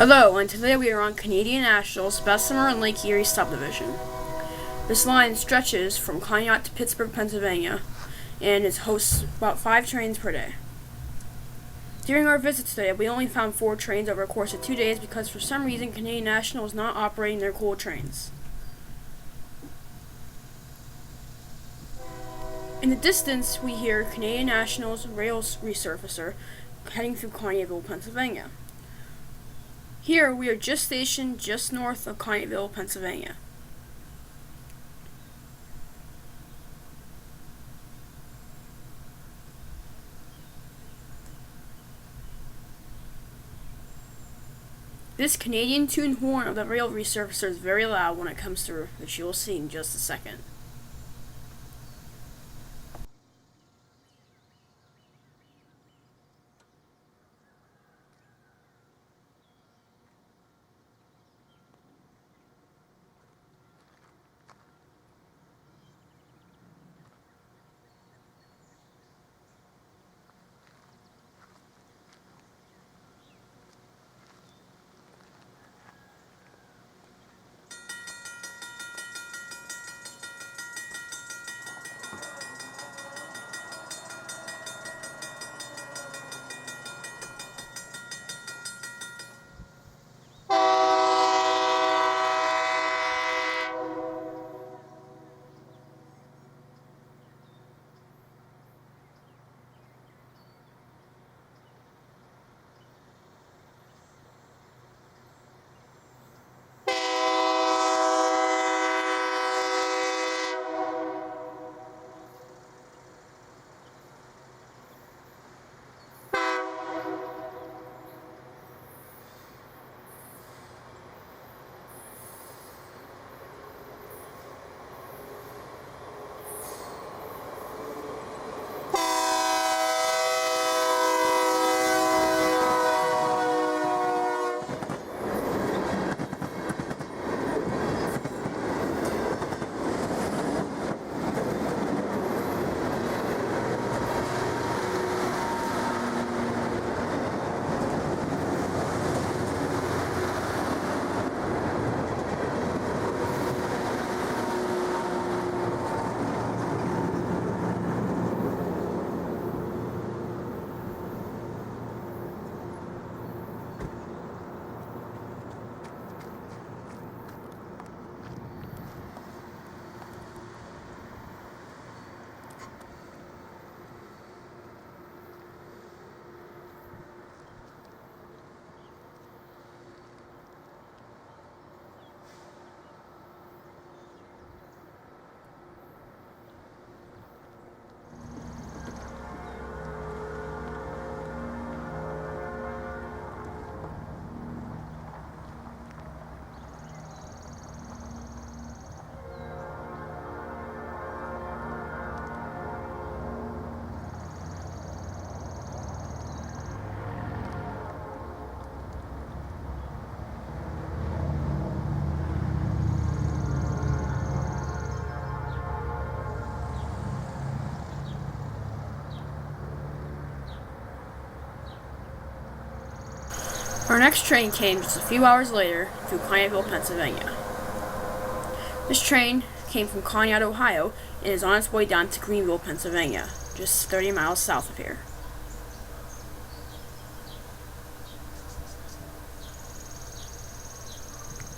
Hello, and today we are on Canadian National's Bessemer and Lake Erie subdivision. This line stretches from Conneaut to Pittsburgh, Pennsylvania, and it hosts about 5 trains per day. During our visit today, we only found 4 trains over a course of 2 days because for some reason Canadian National was not operating their coal trains. In the distance, we hear Canadian National's rail resurfacer heading through Conneautville, Pennsylvania. Here, we are just stationed just north of Conneautville, Pennsylvania. This Canadian tuned horn of the rail resurfacer is very loud when it comes through, which you will see in just a second. Our next train came just a few hours later through Conneautville, Pennsylvania. This train came from Conneaut, Ohio, and is on its way down to Greenville, Pennsylvania, just 30 miles south of here.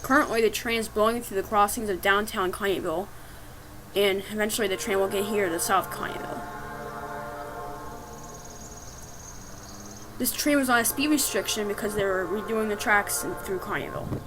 Currently, the train is blowing through the crossings of downtown Conneautville, and eventually the train will get here to South Conneautville. This train was on a speed restriction because they were redoing the tracks through Conneautville.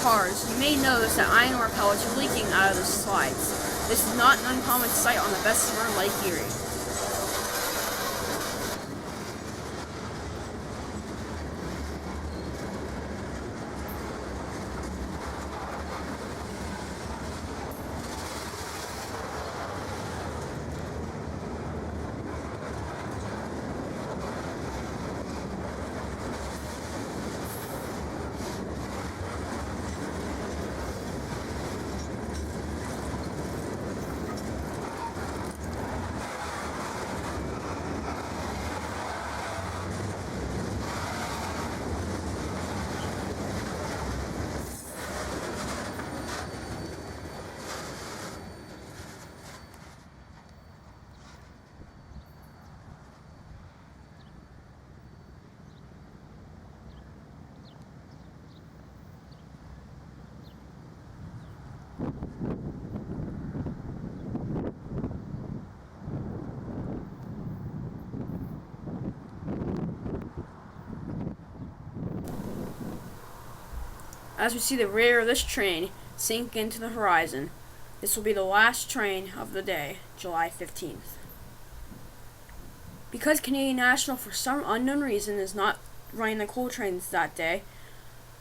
cars, you may notice that iron ore pellets are leaking out of the slides. This is not an uncommon sight on the Bessemer and Lake Erie. As we see the rear of this train sink into the horizon, this will be the last train of the day, July 15th. Because Canadian National, for some unknown reason, is not running the coal trains that day,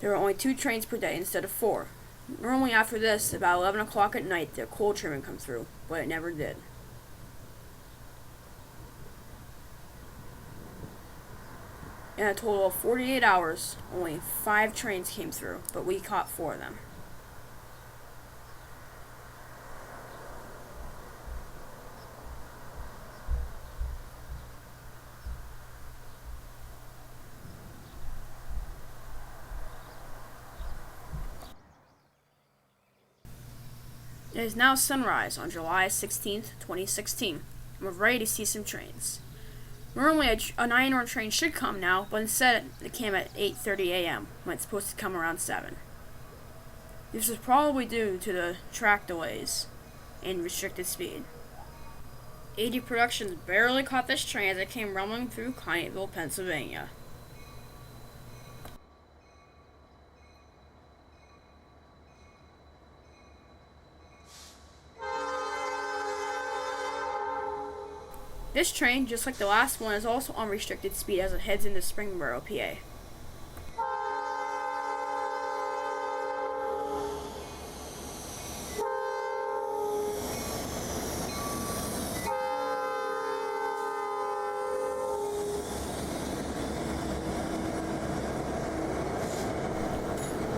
there are only 2 trains per day instead of 4. Normally after this, about 11 o'clock at night, the coal train would come through, but it never did. In a total of 48 hours, only 5 trains came through, but we caught 4 of them. It is now sunrise on July 16th, 2016, and we're ready to see some trains. Normally an iron ore train should come now, but instead it came at 8:30 a.m. when it's supposed to come around 7. This was probably due to the track delays and restricted speed. 80 Productions barely caught this train as it came rumbling through Conneautville, Pennsylvania. This train, just like the last one, is also on restricted speed as it heads into Springboro, PA.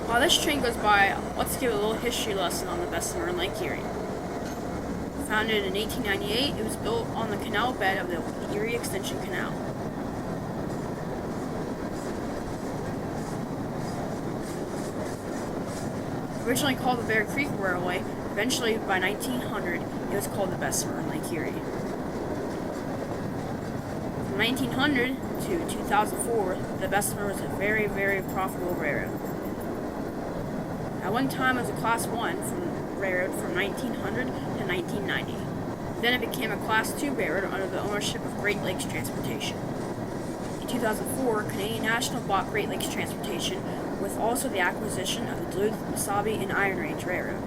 While this train goes by, let's give a little history lesson on the Bessemer and Lake Erie. Founded in 1898, it was built on the canal bed of the Erie Extension Canal. Originally called the Bear Creek Railway, eventually by 1900 it was called the Bessemer and Lake Erie. From 1900 to 2004, the Bessemer was a very, very profitable railroad. At one time it was a Class 1 railroad from 1900 to 1990. Then it became a Class 2 railroad under the ownership of Great Lakes Transportation. In 2004, Canadian National bought Great Lakes Transportation with also the acquisition of the Duluth, Mesabi, and Iron Range Railroad.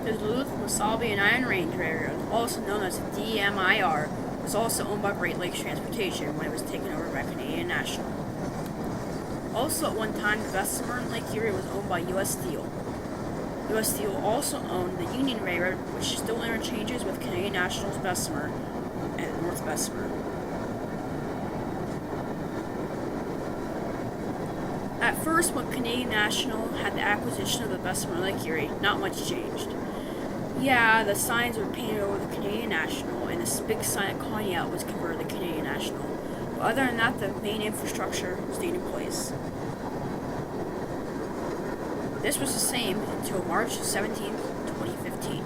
The Duluth, Mesabi, and Iron Range Railroad, also known as DMIR, was also owned by Great Lakes Transportation when it was taken over by Canadian National. Also at one time, the Bessemer and Lake Erie was owned by U.S. Steel. U.S. Steel also owned the Union Railroad, which still interchanges with Canadian National's Bessemer and North Bessemer. At first, when Canadian National had the acquisition of the Bessemer and Lake Erie, not much changed. Yeah, the signs were painted over the Canadian National, and this big sign at Conneaut was converted to Canadian National. But other than that, the main infrastructure stayed in place. This was the same until March 17, 2015.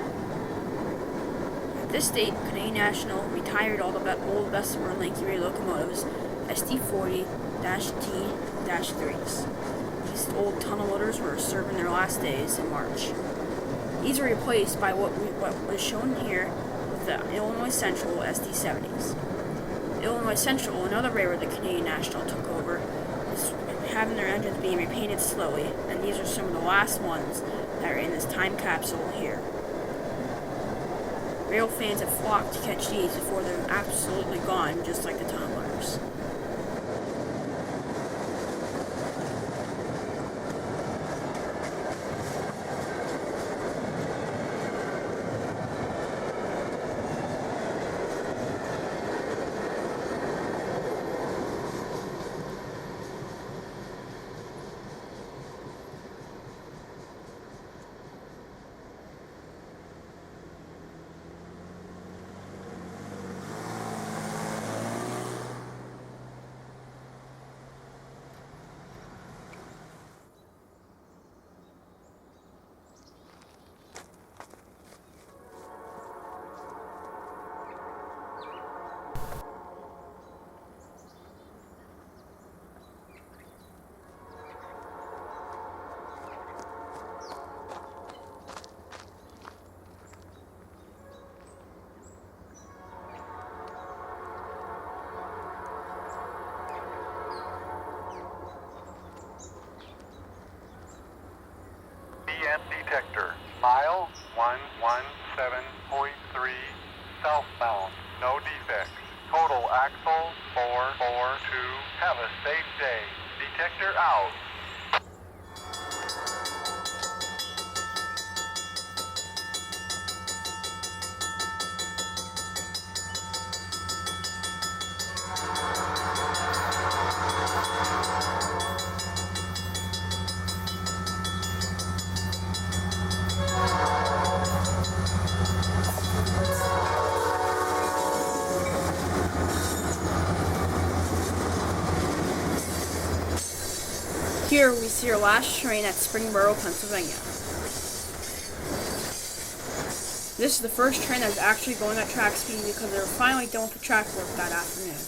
At this date, Canadian National retired all the old Bessemer and Lake Erie locomotives SD40-T-3s. These old tunnel loaders were serving their last days in March. These were replaced by what was shown here with the Illinois Central SD70s. Illinois Central, another railroad that Canadian National took over, having their engines being repainted slowly, and these are some of the last ones that are in this time capsule here. Rail fans have flocked to catch these before they're absolutely gone, just like the tumblers. Detector, mile 117.3, southbound, no defects. Total axle 442. Have a safe day. Detector out. Here we see our last train at Springboro, Pennsylvania. This is the first train that was actually going at track speed because they were finally done with the track work that afternoon.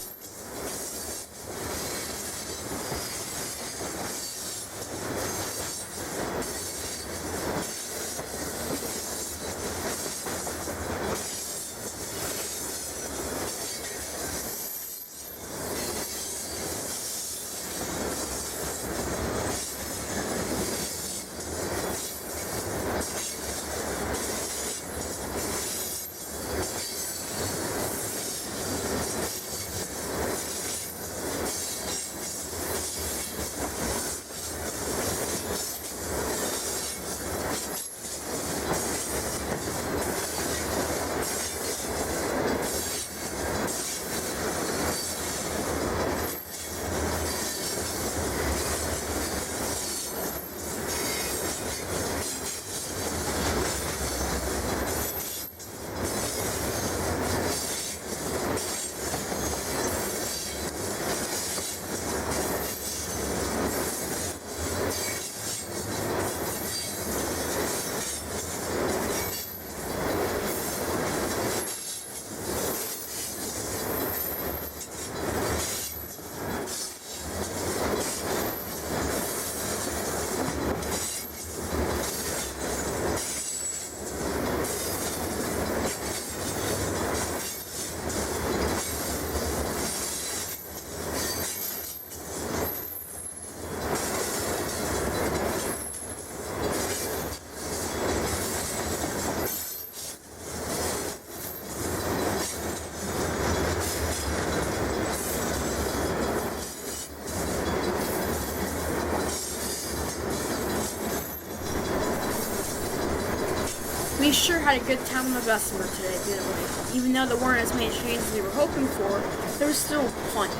We sure had a good time on the Bessemer today, didn't we? Even though there weren't as many trains as we were hoping for, there was still plenty.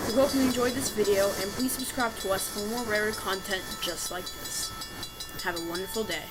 We hope you enjoyed this video, and please subscribe to us for more rare content just like this. Have a wonderful day.